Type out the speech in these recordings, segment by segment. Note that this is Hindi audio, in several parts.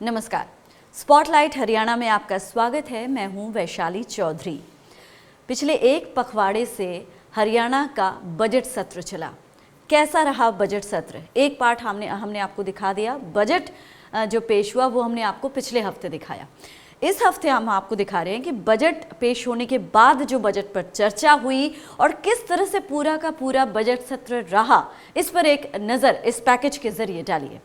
नमस्कार, स्पॉटलाइट हरियाणा में आपका स्वागत है। मैं हूं वैशाली चौधरी। पिछले एक पखवाड़े से हरियाणा का बजट सत्र चला। कैसा रहा बजट सत्र? एक पार्ट हमने आपको दिखा दिया। बजट जो पेश हुआ वो हमने आपको पिछले हफ्ते दिखाया। इस हफ्ते हम आपको दिखा रहे हैं कि बजट पेश होने के बाद जो बजट पर चर्चा हुई और किस तरह से पूरा का पूरा बजट सत्र रहा, इस पर एक नज़र इस पैकेज के जरिए डालिए।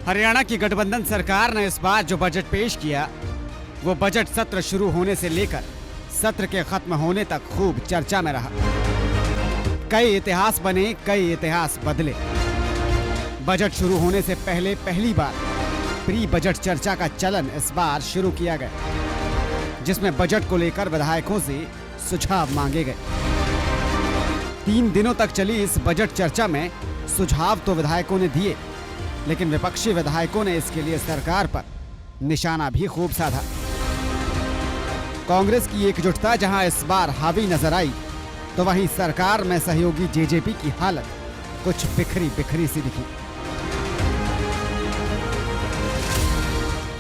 हरियाणा की गठबंधन सरकार ने इस बार जो बजट पेश किया वो बजट सत्र शुरू होने से लेकर सत्र के खत्म होने तक खूब चर्चा में रहा। कई इतिहास बने, कई इतिहास बदले। बजट शुरू होने से पहले पहली बार प्री बजट चर्चा का चलन इस बार शुरू किया गया, जिसमें बजट को लेकर विधायकों से सुझाव मांगे गए। 3 दिनों तक चली इस बजट चर्चा में सुझाव तो विधायकों ने दिए, लेकिन विपक्षी विधायकों ने इसके लिए सरकार पर निशाना भी खूब साधा। कांग्रेस की एकजुटता जहां इस बार हावी नजर आई, तो वहीं सरकार में सहयोगी जेजेपी की हालत कुछ बिखरी बिखरी सी दिखी।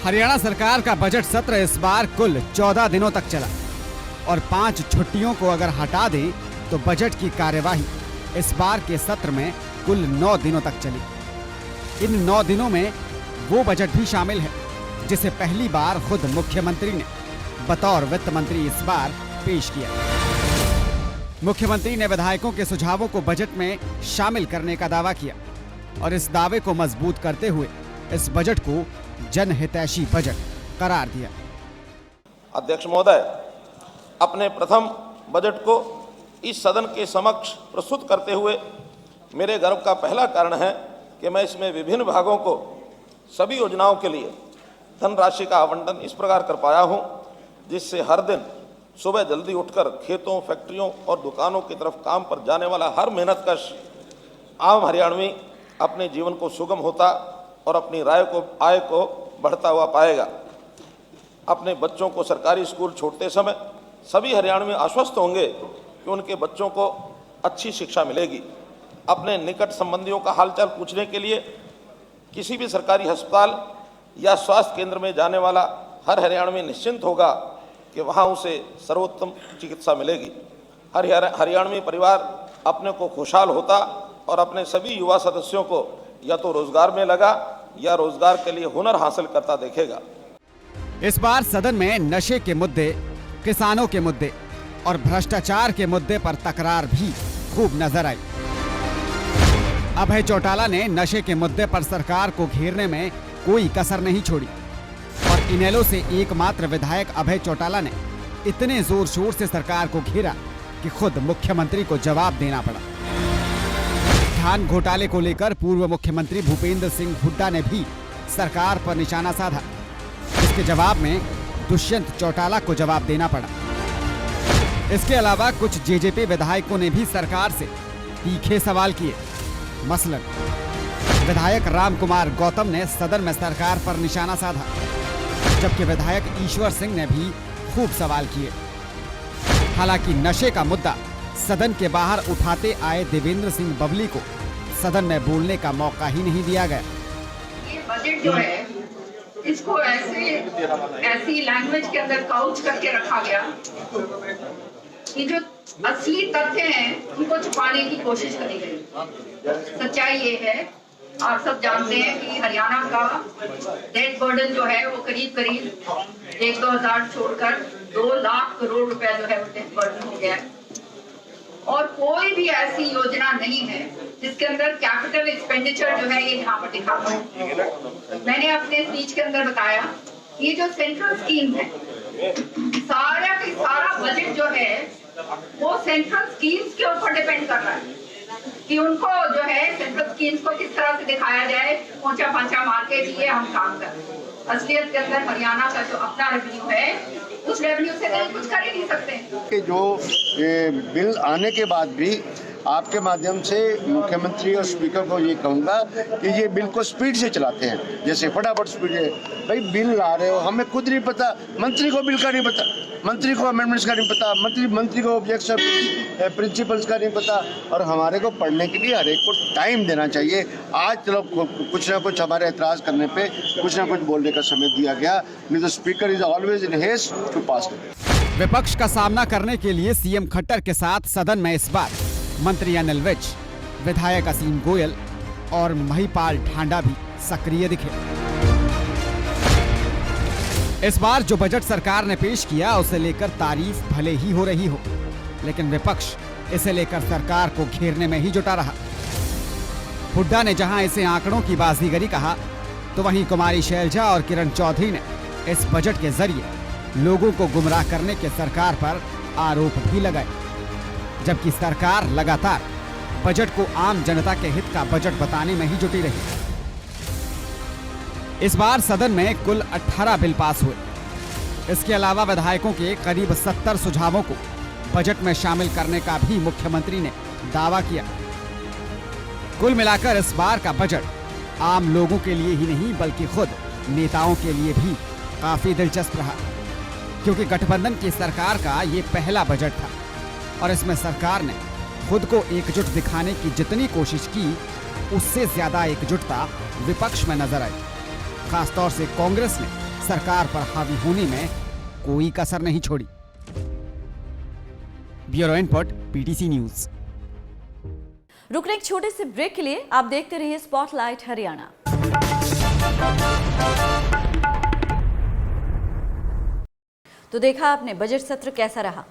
हरियाणा सरकार का बजट सत्र इस बार कुल 14 दिनों तक चला और 5 छुट्टियों को अगर हटा दें तो बजट की कार्यवाही इस बार के सत्र में कुल 9 दिनों तक चली। इन 9 दिनों में वो बजट भी शामिल है जिसे पहली बार खुद मुख्यमंत्री ने बतौर वित्त मंत्री इस बार पेश किया। मुख्यमंत्री ने विधायकों के सुझावों को बजट में शामिल करने का दावा किया और इस दावे को मजबूत करते हुए इस बजट को जनहितैषी बजट करार दिया। अध्यक्ष महोदय, अपने प्रथम बजट को इस सदन के समक्ष प्रस्तुत करते हुए मेरे गर्व का पहला कारण है कि मैं इसमें विभिन्न भागों को सभी योजनाओं के लिए धनराशि का आवंटन इस प्रकार कर पाया हूं, जिससे हर दिन सुबह जल्दी उठकर खेतों, फैक्ट्रियों और दुकानों की तरफ काम पर जाने वाला हर मेहनतकश आम हरियाणवी अपने जीवन को सुगम होता और अपनी आय को बढ़ता हुआ पाएगा। अपने बच्चों को सरकारी स्कूल छोड़ते समय सभी हरियाणवी आश्वस्त होंगे कि उनके बच्चों को अच्छी शिक्षा मिलेगी। अपने निकट संबंधियों का हालचाल पूछने के लिए किसी भी सरकारी अस्पताल या स्वास्थ्य केंद्र में जाने वाला हर हरियाणवी निश्चिंत होगा कि वहां उसे सर्वोत्तम चिकित्सा मिलेगी। हर हरियाणवी परिवार अपने को खुशहाल होता और अपने सभी युवा सदस्यों को या तो रोजगार में लगा या रोजगार के लिए हुनर हासिल करता देखेगा। इस बार सदन में नशे के मुद्दे, किसानों के मुद्दे और भ्रष्टाचार के मुद्दे पर तकरार भी खूब नजर आई। अभय चौटाला ने नशे के मुद्दे पर सरकार को घेरने में कोई कसर नहीं छोड़ी और इनेलो से एकमात्र विधायक अभय चौटाला ने इतने जोर शोर से सरकार को घेरा कि खुद मुख्यमंत्री को जवाब देना पड़ा। धान घोटाले को लेकर पूर्व मुख्यमंत्री भूपेंद्र सिंह हुड्डा ने भी सरकार पर निशाना साधा। इसके जवाब में दुष्यंत चौटाला को जवाब देना पड़ा। इसके अलावा कुछ जेजेपी विधायकों ने भी सरकार से तीखे सवाल किए। मसलन विधायक रामकुमार गौतम ने सदन में सरकार पर निशाना साधा, जबकि विधायक ईश्वर सिंह ने भी खूब सवाल किए। हालांकि नशे का मुद्दा सदन के बाहर उठाते आए देवेंद्र सिंह बबली को सदन में बोलने का मौका ही नहीं दिया गया। ये बजट जो है इसको ऐसी लैंग्वेज के अंदर काउच करके रखा गया कि जो असली तथ्य हैं उनको छुपाने की कोशिश करी गई। सच्चाई ये है, आप सब जानते हैं कि हरियाणा का डेट बर्डन जो है वो करीब 1-2 छोड़कर 2 लाख करोड़ रुपए जो है वो डेट बर्डन हो गया है और कोई भी ऐसी योजना नहीं है जिसके अंदर कैपिटल एक्सपेंडिचर जो है ये यहाँ पर दिखा हुआ है। मैंने अपने स्पीच के अंदर बताया ये जो सेंट्रल स्कीम है, सारा बजट जो है वो सेंट्रल स्कीम्स के ऊपर डिपेंड कर रहा है कि उनको जो है सेंट्रल स्कीम्स को किस तरह से दिखाया जाए, ऊंचा पांचा मार के लिए हम काम करें। असलियत के अंदर हरियाणा का जो अपना रेवेन्यू है उस रेवेन्यू से कुछ कर ही नहीं सकते। कि जो बिल आने के बाद भी आपके माध्यम से मुख्यमंत्री और स्पीकर को ये कहूँगा कि ये बिल को स्पीड से चलाते हैं, जैसे फटाफट स्पीड है। भाई बिल ला रहे हो, हमें खुद नहीं पता, मंत्री को बिल का नहीं पता, मंत्री को अमेंडमेंट्स का नहीं पता, मंत्री को ऑब्जेक्शन प्रिंसिपल्स का नहीं पता, और हमारे को पढ़ने के लिए हर एक को टाइम देना चाहिए। आज चलो कुछ ना कुछ हमारे एतराज़ करने पे कुछ ना कुछ बोलने का समय दिया गया, नहीं तो speaker is always in haste to pass. विपक्ष का सामना करने के लिए सीएम खट्टर के साथ सदन में इस बार मंत्री अनिल विज, विधायक असीम गोयल और महिपाल ढांडा भी सक्रिय दिखे। इस बार जो बजट सरकार ने पेश किया उसे लेकर तारीफ भले ही हो रही हो, लेकिन विपक्ष इसे लेकर सरकार को घेरने में ही जुटा रहा। हुड्डा ने जहां इसे आंकड़ों की बाजीगरी कहा, तो वहीं कुमारी शैलजा और किरण चौधरी ने इस बजट के जरिए लोगों को गुमराह करने के सरकार पर आरोप भी लगाए, जबकि सरकार लगातार बजट को आम जनता के हित का बजट बताने में ही जुटी रही। इस बार सदन में कुल 18 बिल पास हुए। इसके अलावा विधायकों के करीब 70 सुझावों को बजट में शामिल करने का भी मुख्यमंत्री ने दावा किया। कुल मिलाकर इस बार का बजट आम लोगों के लिए ही नहीं बल्कि खुद नेताओं के लिए भी काफी दिलचस्प रहा, क्योंकि गठबंधन की सरकार का ये पहला बजट था और इसमें सरकार ने खुद को एकजुट दिखाने की जितनी कोशिश की, उससे ज्यादा एकजुटता विपक्ष में नजर आई। खासतौर से कांग्रेस ने सरकार पर हावी होने में कोई कसर नहीं छोड़ी। Bureau input, PTC news. रुक रहे एक छोटे से ब्रेक के लिए, आप देखते रहिए स्पॉटलाइट हरियाणा। तो देखा आपने बजट सत्र कैसा रहा।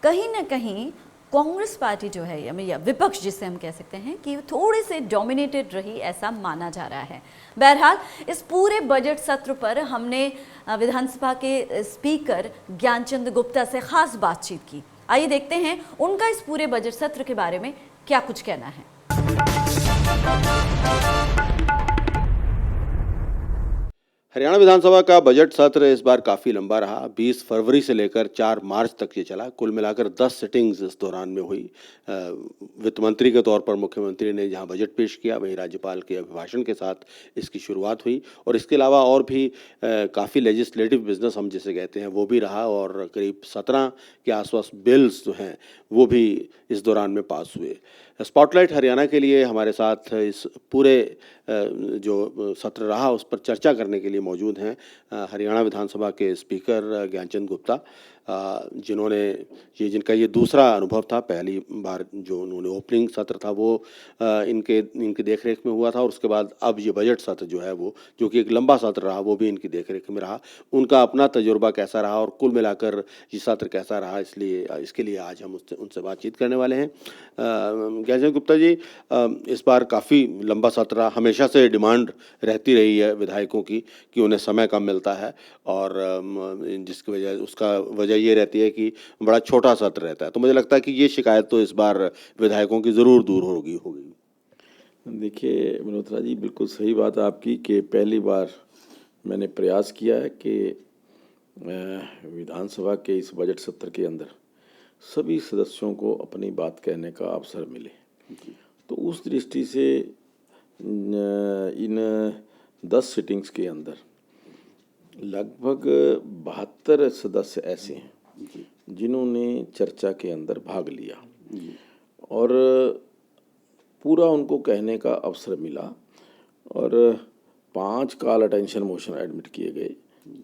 कहीं ना कहीं कांग्रेस पार्टी जो है या विपक्ष जिसे हम कह सकते हैं कि थोड़े से डोमिनेटेड रही, ऐसा माना जा रहा है। बहरहाल इस पूरे बजट सत्र पर हमने विधानसभा के स्पीकर ज्ञानचंद गुप्ता से खास बातचीत की। आइए देखते हैं उनका इस पूरे बजट सत्र के बारे में क्या कुछ कहना है। हरियाणा विधानसभा का बजट सत्र इस बार काफ़ी लंबा रहा। 20 फरवरी से लेकर 4 मार्च तक ये चला। कुल मिलाकर 10 सिटिंग्स इस दौरान में हुई। वित्त मंत्री के तौर पर मुख्यमंत्री ने जहां बजट पेश किया, वहीं राज्यपाल के अभिभाषण के साथ इसकी शुरुआत हुई और इसके अलावा और भी काफ़ी लेजिस्लेटिव बिजनेस हम जिसे कहते हैं वो भी रहा और करीब 17 के आसपास बिल्स जो हैं वो भी इस दौरान में पास हुए। स्पॉटलाइट हरियाणा के लिए हमारे साथ इस पूरे जो सत्र रहा उस पर चर्चा करने के लिए मौजूद हैं हरियाणा विधानसभा के स्पीकर ज्ञानचंद गुप्ता, जिनका ये दूसरा अनुभव था। पहली बार जो उन्होंने ओपनिंग सत्र था वो इनकी देखरेख में हुआ था और उसके बाद अब ये बजट सत्र जो है वो जो कि एक लंबा सत्र रहा वो भी इनकी देखरेख में रहा। उनका अपना तजुर्बा कैसा रहा और कुल मिलाकर ये सत्र कैसा रहा, इसके लिए आज हम उनसे बातचीत करने वाले हैं। ज्ञानचंद गुप्ता जी, इस बार काफ़ी लंबा सत्र रहा। हमेशा से डिमांड रहती रही है विधायकों की कि उन्हें समय कम मिलता है और जिसकी वजह ये रहती है कि बड़ा छोटा सत्र रहता है। तो मुझे लगता है कि ये शिकायत तो इस बार विधायकों की ज़रूर दूर होगी। देखिए मल्होत्रा जी, बिल्कुल सही बात आपकी कि पहली बार मैंने प्रयास किया है कि विधानसभा के इस बजट सत्र के अंदर सभी सदस्यों को अपनी बात कहने का अवसर मिले। तो उस दृष्टि से इन 10 सिटिंग्स के अंदर लगभग 72 सदस्य ऐसे हैं जिन्होंने चर्चा के अंदर भाग लिया और पूरा उनको कहने का अवसर मिला और 5 कॉल अटेंशन मोशन एडमिट किए गए,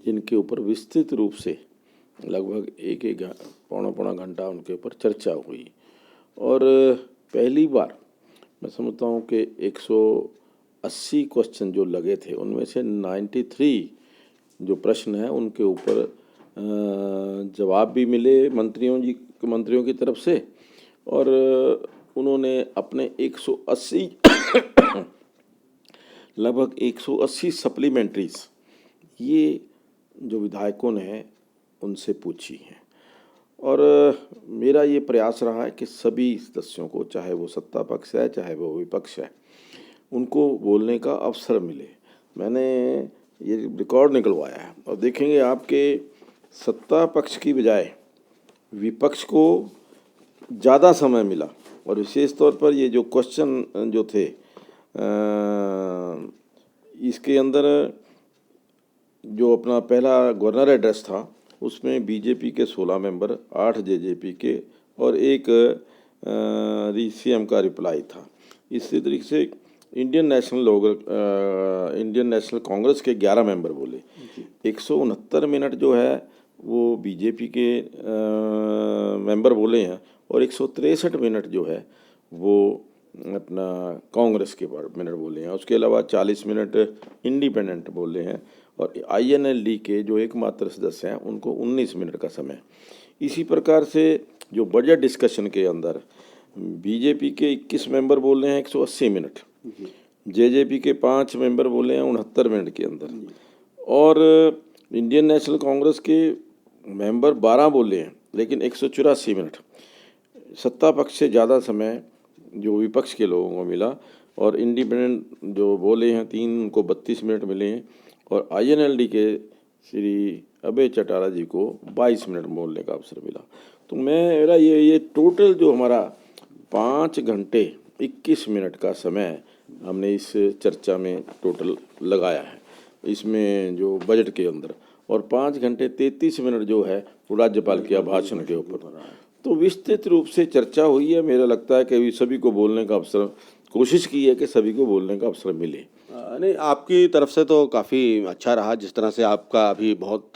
जिनके ऊपर विस्तृत रूप से लगभग एक पौना घंटा उनके ऊपर चर्चा हुई। और पहली बार मैं समझता हूँ कि 180 क्वेश्चन जो लगे थे उनमें से 93 जो प्रश्न हैं उनके ऊपर जवाब भी मिले मंत्रियों की तरफ से और उन्होंने अपने 180 लगभग 180 सप्लीमेंट्रीज ये जो विधायकों ने उनसे पूछी हैं। और मेरा ये प्रयास रहा है कि सभी सदस्यों को, चाहे वो सत्ता पक्ष है चाहे वो विपक्ष है, उनको बोलने का अवसर मिले। मैंने ये रिकॉर्ड निकलवाया है और देखेंगे आपके सत्ता पक्ष की बजाय विपक्ष को ज़्यादा समय मिला और विशेष तौर पर ये जो क्वेश्चन जो थे इसके अंदर जो अपना पहला गवर्नर एड्रेस था उसमें बीजेपी के 16 मेंबर, 8 जेजेपी के और एक सीएम का रिप्लाई था। इसी तरीके से इंडियन नेशनल कांग्रेस के 11 मेंबर बोले। 169 मिनट जो है वो बीजेपी के मेंबर बोले हैं और 163 मिनट जो है वो अपना कांग्रेस के मिनट बोले हैं। उसके अलावा 40 मिनट इंडिपेंडेंट बोले हैं और INLD के जो एकमात्र सदस्य हैं उनको 19 मिनट का समय। इसी प्रकार से जो बजट डिस्कशन के अंदर बीजेपी के 21 मेंबर बोल रहे हैं 180 मिनट, जेजेपी के 5 मेंबर बोले हैं 69 मिनट के अंदर और इंडियन नेशनल कांग्रेस के मेंबर 12 बोले हैं लेकिन 184 मिनट। सत्ता पक्ष से ज़्यादा समय जो विपक्ष के लोगों को मिला और इंडिपेंडेंट जो बोले हैं 3 उनको 32 मिनट मिले हैं और INLD के श्री अभय चौटाला जी को 22 मिनट बोलने का अवसर मिला। तो मेरा ये टोटल जो हमारा 5 घंटे 21 मिनट का समय हमने इस चर्चा में टोटल लगाया है इसमें जो बजट के अंदर, और 5 घंटे 33 मिनट जो है वो राज्यपाल के भाषण के ऊपर। तो विस्तृत रूप से चर्चा हुई है। मेरा लगता है कि सभी को बोलने का अवसर, कोशिश की है कि सभी को बोलने का अवसर मिले। नहीं, आपकी तरफ से तो काफ़ी अच्छा रहा। जिस तरह से आपका अभी बहुत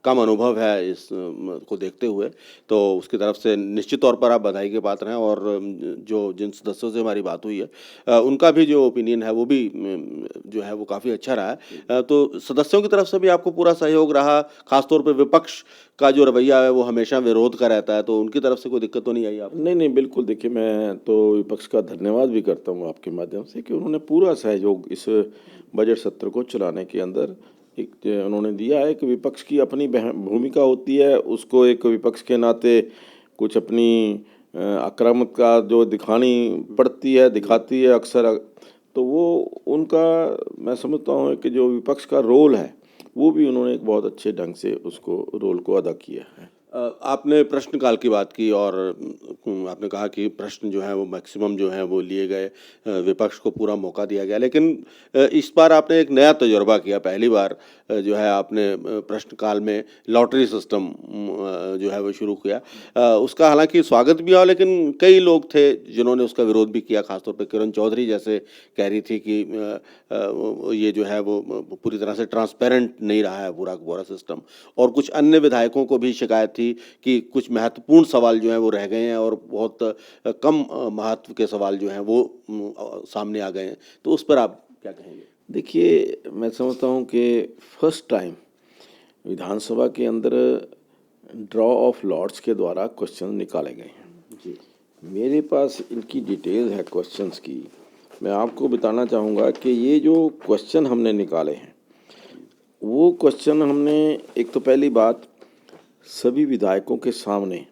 कम अनुभव है इस को देखते हुए, तो उसकी तरफ से निश्चित तौर पर आप बधाई के पात्र हैं। और जिन सदस्यों से हमारी बात हुई है उनका भी जो ओपिनियन है वो भी जो है वो काफ़ी अच्छा रहा है। तो सदस्यों की तरफ से भी आपको पूरा सहयोग रहा, खासतौर पर विपक्ष का जो रवैया है वो हमेशा विरोध का रहता है, तो उनकी तरफ से कोई दिक्कत तो नहीं आई आप? नहीं, बिल्कुल। देखिए, मैं तो विपक्ष का धन्यवाद भी करता हूँ आपके माध्यम से कि उन्होंने पूरा सहयोग इस बजट सत्र को चलाने के अंदर उन्होंने दिया है। कि विपक्ष की अपनी भूमिका होती है, उसको एक विपक्ष के नाते कुछ अपनी आक्रामकता जो दिखाती है अक्सर, तो वो उनका मैं समझता हूँ कि जो विपक्ष का रोल है वो भी उन्होंने एक बहुत अच्छे ढंग से उसको रोल को अदा किया है। आपने प्रश्नकाल की बात की और आपने कहा कि प्रश्न जो है वो मैक्सिमम जो है वो लिए गए, विपक्ष को पूरा मौका दिया गया। लेकिन इस बार आपने एक नया तजुर्बा किया। पहली बार जो है आपने प्रश्नकाल में लॉटरी सिस्टम जो है वो शुरू किया। उसका हालांकि स्वागत भी हुआ, लेकिन कई लोग थे जिन्होंने उसका विरोध भी किया। खासतौर पर किरण चौधरी जैसे कह रही थी कि ये जो है वो पूरी तरह से ट्रांसपेरेंट नहीं रहा है पूरा सिस्टम। और कुछ अन्य विधायकों को भी शिकायत कि कुछ महत्वपूर्ण सवाल जो हैं वो रह गए हैं और बहुत कम महत्व के सवाल जो हैं वो सामने आ गए हैं। तो उस पर आप क्या कहेंगे? देखिए, मैं समझता हूँ कि फर्स्ट टाइम विधानसभा के अंदर ड्रॉ ऑफ लॉट्स के द्वारा क्वेश्चन निकाले गए हैं जी। मेरे पास इनकी डिटेल है क्वेश्चंस की। मैं आपको बताना चाहूँगा कि ये जो क्वेश्चन हमने निकाले हैं वो क्वेश्चन हमने, एक तो पहली बात, सभी विधायकों के सामने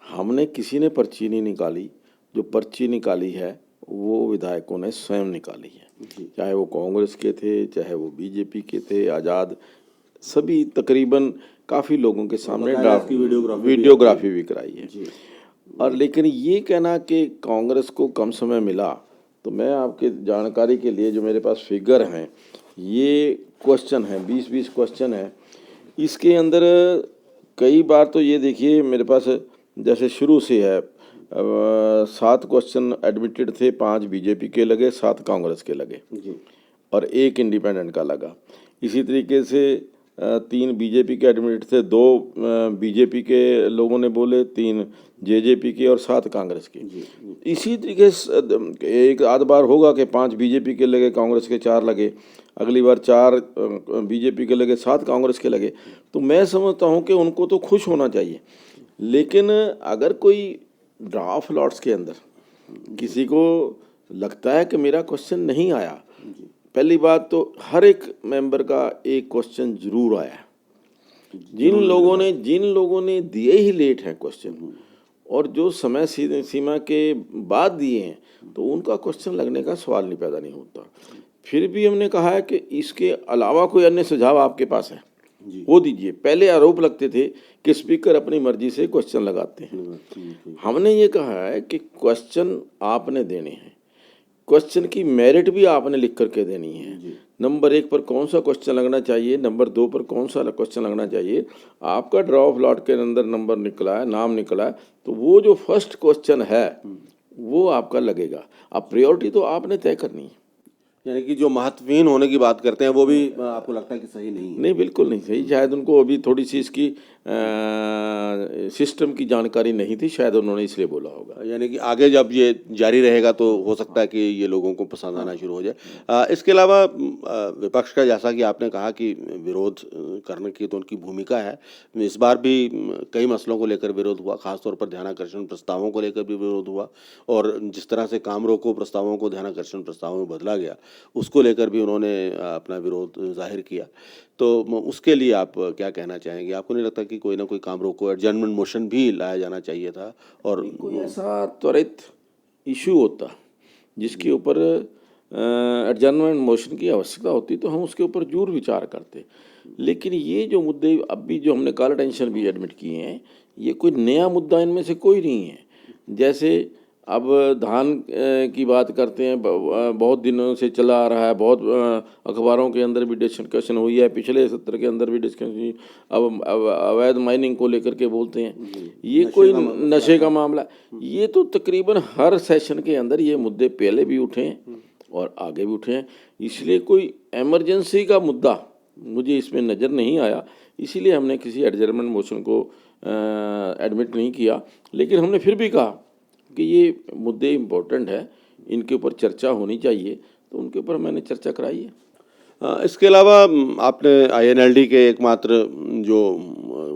हमने किसी ने पर्ची नहीं निकाली। जो पर्ची निकाली है वो विधायकों ने स्वयं निकाली है, चाहे वो कांग्रेस के थे, चाहे वो बीजेपी के थे, आज़ाद, सभी तकरीबन काफ़ी लोगों के सामने ड्राफ्ट वीडियोग्राफी भी कराई है। और लेकिन ये कहना कि कांग्रेस को कम समय मिला, तो मैं आपके जानकारी के लिए जो मेरे पास फिगर हैं, ये क्वेश्चन हैं 20-20 क्वेश्चन हैं। इसके अंदर कई बार तो ये देखिए मेरे पास जैसे शुरू से है 7 क्वेश्चन एडमिटेड थे, 5 बीजेपी के लगे, 7 कांग्रेस के लगे और 1 इंडिपेंडेंट का लगा। इसी तरीके से 3 बीजेपी के एडमिटेड थे, 2 बीजेपी के लोगों ने बोले, 3 जेजेपी के और 7 कांग्रेस के। इसी तरीके से एक आध बार होगा कि 5 बीजेपी के लगे, कांग्रेस के 4 लगे, अगली बार 4 बीजेपी के लगे, 7 कांग्रेस के लगे। तो मैं समझता हूं कि उनको तो खुश होना चाहिए। लेकिन अगर कोई ड्राफ्ट लॉट्स के अंदर किसी को लगता है कि मेरा क्वेश्चन नहीं आया, पहली बात तो हर एक मेंबर का एक क्वेश्चन जरूर आया। जिन लोगों ने दिए ही लेट हैं क्वेश्चन और जो समय सीमा के बाद दिए हैं, तो उनका क्वेश्चन लगने का सवाल नहीं होता। फिर भी हमने कहा है कि इसके अलावा कोई अन्य सुझाव आपके पास है वो दीजिए। पहले आरोप लगते थे कि स्पीकर अपनी मर्जी से क्वेश्चन लगाते हैं। हमने ये कहा है कि क्वेश्चन आपने देने हैं, क्वेश्चन की मेरिट भी आपने लिख करके देनी है। नंबर 1 पर कौन सा क्वेश्चन लगना चाहिए, नंबर 2 पर कौन सा क्वेश्चन लगना चाहिए। आपका ड्रॉ ऑफ लॉट के अंदर नंबर निकला है, नाम निकला है, तो वो जो फर्स्ट क्वेश्चन है वो आपका लगेगा। अब प्रायोरिटी तो आपने तय करनी है। यानी कि जो महत्वहीन होने की बात करते हैं वो भी आपको लगता है कि सही नहीं है? नहीं, बिल्कुल नहीं सही। शायद उनको अभी थोड़ी सी इसकी सिस्टम की जानकारी नहीं थी, शायद उन्होंने इसलिए बोला होगा। यानी कि आगे जब ये जारी रहेगा तो हो सकता है कि ये लोगों को पसंद आना शुरू हो जाए। इसके अलावा विपक्ष का, जैसा कि आपने कहा कि विरोध करने की तो उनकी भूमिका है, इस बार भी कई मसलों को लेकर विरोध हुआ, खासतौर पर ध्यानाकर्षण प्रस्तावों को लेकर भी विरोध हुआ, और जिस तरह से काम रोको प्रस्तावों को ध्यानाकर्षण प्रस्तावों में बदला गया उसको लेकर भी उन्होंने अपना विरोध जाहिर किया। तो उसके लिए आप क्या कहना चाहेंगे? आपको नहीं लगता कि कोई ना कोई काम रोको एडजर्नमेंट मोशन भी लाया जाना चाहिए था? और कोई ऐसा त्वरित इशू होता जिसके ऊपर एडजर्नमेंट मोशन की आवश्यकता होती तो हम उसके ऊपर जरूर विचार करते। लेकिन ये जो मुद्दे अभी जो हमने कॉल अटेंशन भी एडमिट किए हैं, ये कोई नया मुद्दा इनमें से कोई नहीं है। जैसे अब धान की बात करते हैं, बहुत दिनों से चला आ रहा है, बहुत अखबारों के अंदर भी डिस्कशन हुई है, पिछले सत्र के अंदर भी डिस्कशन हुई। अब अवैध माइनिंग को लेकर के बोलते हैं, ये कोई नशे का मामला, ये तो तकरीबन हर सेशन के अंदर ये मुद्दे पहले भी उठे हैं और आगे भी उठे हैं। इसलिए कोई एमरजेंसी का मुद्दा मुझे इसमें नज़र नहीं आया, इसीलिए हमने किसी एडजर्नमेंट मोशन को एडमिट नहीं किया। लेकिन हमने फिर भी कहा कि ये मुद्दे इम्पोर्टेंट है, इनके ऊपर चर्चा होनी चाहिए, तो उनके ऊपर मैंने चर्चा कराई है। इसके अलावा आपने आईएनएलडी के एकमात्र जो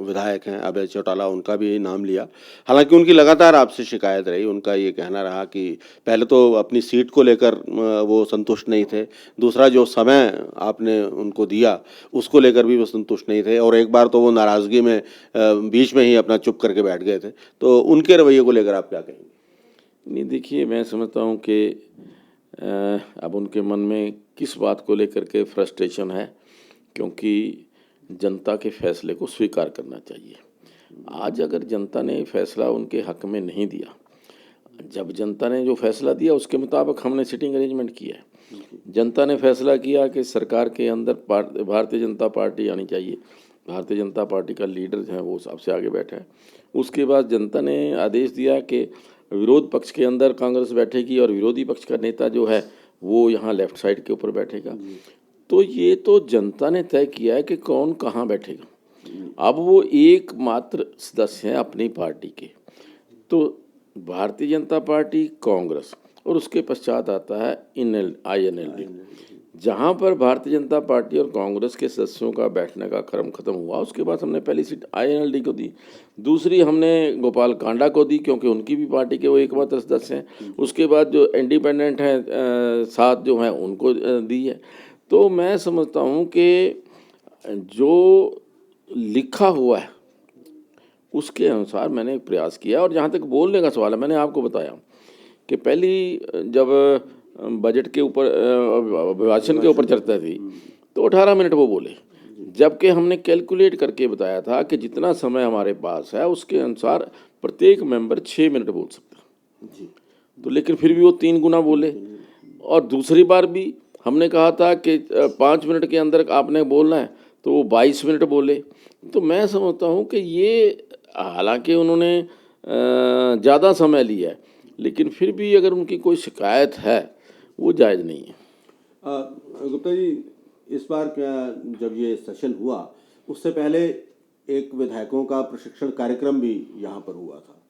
विधायक हैं अभय चौटाला, उनका भी नाम लिया। हालांकि उनकी लगातार आपसे शिकायत रही, उनका ये कहना रहा कि पहले तो अपनी सीट को लेकर वो संतुष्ट नहीं थे, दूसरा जो समय आपने उनको दिया उसको लेकर भी वो संतुष्ट नहीं थे, और एक बार तो वो नाराज़गी में बीच में ही अपना चुप करके बैठ गए थे। तो उनके रवैये को लेकर आप क्या कहेंगे? नहीं, देखिए, मैं समझता हूँ कि अब उनके मन में किस बात को लेकर के फ्रस्ट्रेशन है, क्योंकि जनता के फैसले को स्वीकार करना चाहिए। आज अगर जनता ने फैसला उनके हक में नहीं दिया, जब जनता ने जो फैसला दिया उसके मुताबिक हमने सिटिंग अरेंजमेंट किया है। जनता ने फैसला किया कि सरकार के अंदर भारतीय जनता पार्टी आनी चाहिए, भारतीय जनता पार्टी का लीडर जो है वो सबसे आगे बैठा है। उसके बाद जनता ने आदेश दिया कि विरोध पक्ष के अंदर कांग्रेस बैठेगी और विरोधी पक्ष का नेता जो है वो यहाँ लेफ्ट साइड के ऊपर बैठेगा। तो ये तो जनता ने तय किया है कि कौन कहाँ बैठेगा। अब वो एकमात्र सदस्य हैं अपनी पार्टी के, तो भारतीय जनता पार्टी, कांग्रेस और उसके पश्चात आता है आईएनएलडी। जहाँ पर भारतीय जनता पार्टी और कांग्रेस के सदस्यों का बैठने का क्रम खत्म हुआ, उसके बाद हमने पहली सीट आईएनएलडी को दी, दूसरी हमने गोपाल कांडा को दी क्योंकि उनकी भी पार्टी के वो एकमात्र सदस्य हैं। उसके बाद जो इंडिपेंडेंट हैं 7 जो हैं उनको दी है। तो मैं समझता हूँ कि जो लिखा हुआ है उसके अनुसार मैंने प्रयास किया। और जहाँ तक बोलने का सवाल है, मैंने आपको बताया कि पहली जब बजट के ऊपर अभिभाषण के ऊपर चर्चा थी तो 18 मिनट वो बोले, जबकि हमने कैलकुलेट करके बताया था कि जितना समय हमारे पास है उसके अनुसार प्रत्येक मेंबर 6 मिनट बोल सकता है। तो लेकिन फिर भी वो 3 गुना बोले। और दूसरी बार भी हमने कहा था कि 5 मिनट के अंदर आपने बोलना है, तो वो 22 मिनट बोले। तो मैं समझता हूँ कि ये, हालांकि उन्होंने ज़्यादा समय लिया है, लेकिन फिर भी अगर उनकी कोई शिकायत है वो जायज़ नहीं है। गुप्ता जी, इस बार क्या जब ये सेशन हुआ उससे पहले एक विधायकों का प्रशिक्षण कार्यक्रम भी यहाँ पर हुआ था,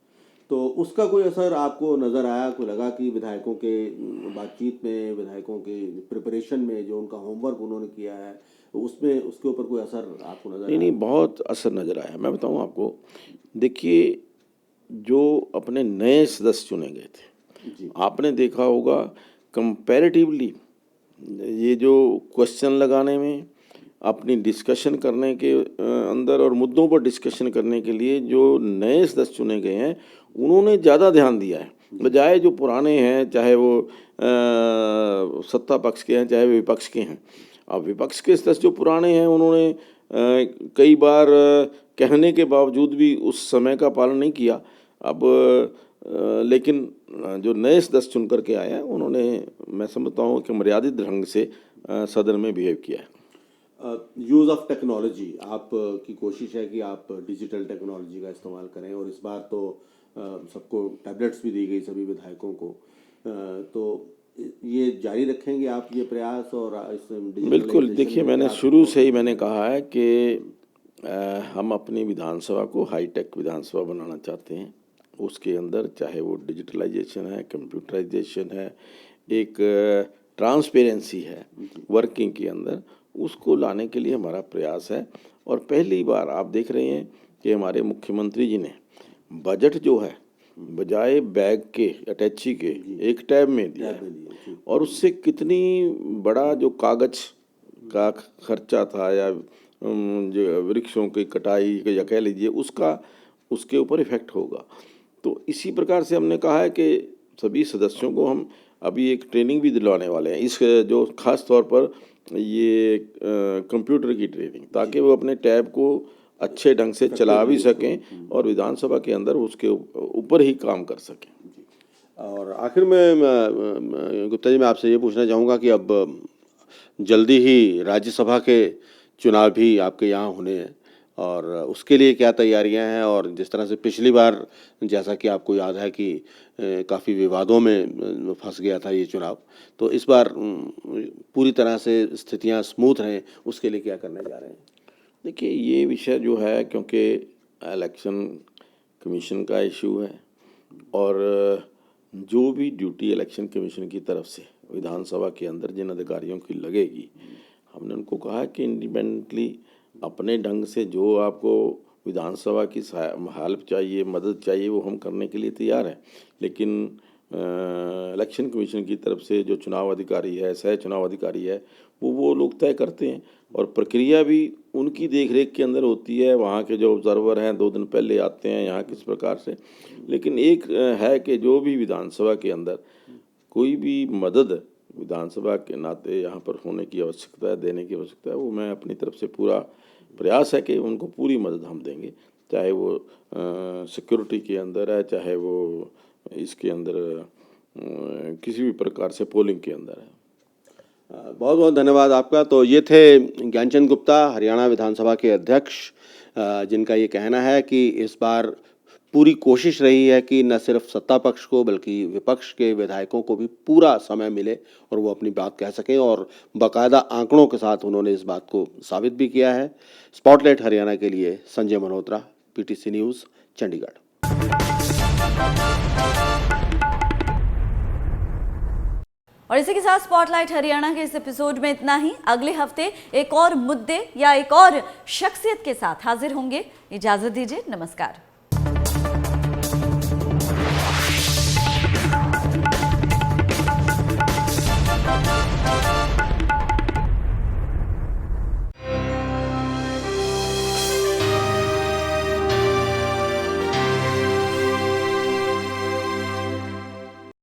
तो उसका कोई असर आपको नज़र आया? कोई लगा कि विधायकों के बातचीत में, विधायकों के प्रिपरेशन में जो उनका होमवर्क उन्होंने किया है उसमें, उसके ऊपर कोई असर आपको नज़र आया? नहीं, बहुत असर नज़र आया। मैं बताऊँ आपको, देखिए, जो अपने नए सदस्य चुने गए थे, आपने देखा होगा कंपैरेटिवली ये जो क्वेश्चन लगाने में, अपनी डिस्कशन करने के अंदर और मुद्दों पर डिस्कशन करने के लिए जो नए सदस्य चुने गए हैं उन्होंने ज़्यादा ध्यान दिया है, बजाय जो पुराने हैं, चाहे वो सत्ता पक्ष के हैं चाहे विपक्ष के हैं। अब विपक्ष के सदस्य जो पुराने हैं उन्होंने कई बार कहने के बावजूद भी उस समय का पालन नहीं किया। अब लेकिन जो नए सदस्य चुन करके आए हैं उन्होंने, मैं समझता हूँ कि मर्यादित ढंग से सदन में बिहेव किया है। यूज़ ऑफ टेक्नोलॉजी, आप की कोशिश है कि आप डिजिटल टेक्नोलॉजी का इस्तेमाल करें, और इस बार तो सबको टैबलेट्स भी दी गई सभी विधायकों को, तो ये जारी रखेंगे आप ये प्रयास? और बिल्कुल, देखिए मैंने शुरू से ही मैंने कहा है कि हम अपनी विधानसभा को हाईटेक विधानसभा बनाना चाहते हैं। उसके अंदर चाहे वो डिजिटलाइजेशन है, कंप्यूटराइजेशन है, एक ट्रांसपेरेंसी है वर्किंग के अंदर, उसको लाने के लिए हमारा प्रयास है। और पहली बार आप देख रहे हैं कि हमारे मुख्यमंत्री जी ने बजट जो है बजाय बैग के, अटैची के, एक टैब में दिया है। और उससे कितनी बड़ा जो कागज का खर्चा था या जो वृक्षों की कटाई या कह लीजिए उसका, उसके ऊपर इफेक्ट होगा। तो इसी प्रकार से हमने कहा है कि सभी सदस्यों को हम अभी एक ट्रेनिंग भी दिलवाने वाले हैं, इस जो खास तौर पर ये कंप्यूटर की ट्रेनिंग, ताकि वो अपने टैब को अच्छे ढंग से चला भी सकें और विधानसभा के अंदर उसके ऊपर ही काम कर सकें। और आखिर में गुप्ता जी, मैं आपसे ये पूछना चाहूँगा कि अब जल्दी ही राज्यसभा के चुनाव भी आपके यहाँ होने हैं, और उसके लिए क्या तैयारियां हैं? और जिस तरह से पिछली बार, जैसा कि आपको याद है कि काफ़ी विवादों में फंस गया था ये चुनाव, तो इस बार पूरी तरह से स्थितियां स्मूथ रहें, उसके लिए क्या करने जा रहे हैं? देखिए, ये विषय जो है, क्योंकि इलेक्शन कमीशन का इशू है, और जो भी ड्यूटी इलेक्शन कमीशन की तरफ से विधानसभा के अंदर जिन अधिकारियों की लगेगी, हमने उनको कहा कि इंडिपेंडेंटली अपने ढंग से जो आपको विधानसभा की हेल्प चाहिए, मदद चाहिए, वो हम करने के लिए तैयार हैं। लेकिन इलेक्शन कमीशन की तरफ से जो चुनाव अधिकारी है, सह चुनाव अधिकारी है, वो लोग तय करते हैं, और प्रक्रिया भी उनकी देखरेख के अंदर होती है। वहाँ के जो ऑब्जर्वर हैं 2 दिन पहले आते हैं यहाँ किस प्रकार से। लेकिन एक है कि जो भी विधानसभा के अंदर कोई भी मदद विधानसभा के नाते यहाँ पर होने की आवश्यकता है, देने की आवश्यकता है, वो मैं अपनी तरफ से पूरा प्रयास है कि उनको पूरी मदद हम देंगे, चाहे वो सिक्योरिटी के अंदर है, चाहे वो इसके अंदर किसी भी प्रकार से पोलिंग के अंदर है। बहुत बहुत धन्यवाद आपका। तो ये थे ज्ञानचंद गुप्ता, हरियाणा विधानसभा के अध्यक्ष, जिनका ये कहना है कि इस बार पूरी कोशिश रही है कि न सिर्फ सत्ता पक्ष को बल्कि विपक्ष के विधायकों को भी पूरा समय मिले और वो अपनी बात कह सकें, और बाकायदा आंकड़ों के साथ उन्होंने इस बात को साबित भी किया है। स्पॉटलाइट हरियाणा के लिए संजय मल्होत्रा, PTC न्यूज़, चंडीगढ़। और इसी के साथ स्पॉटलाइट हरियाणा के इस एपिसोड में इतना ही। अगले हफ्ते एक और मुद्दे या एक और शख्सियत के साथ हाजिर होंगे। इजाजत दीजिए, नमस्कार।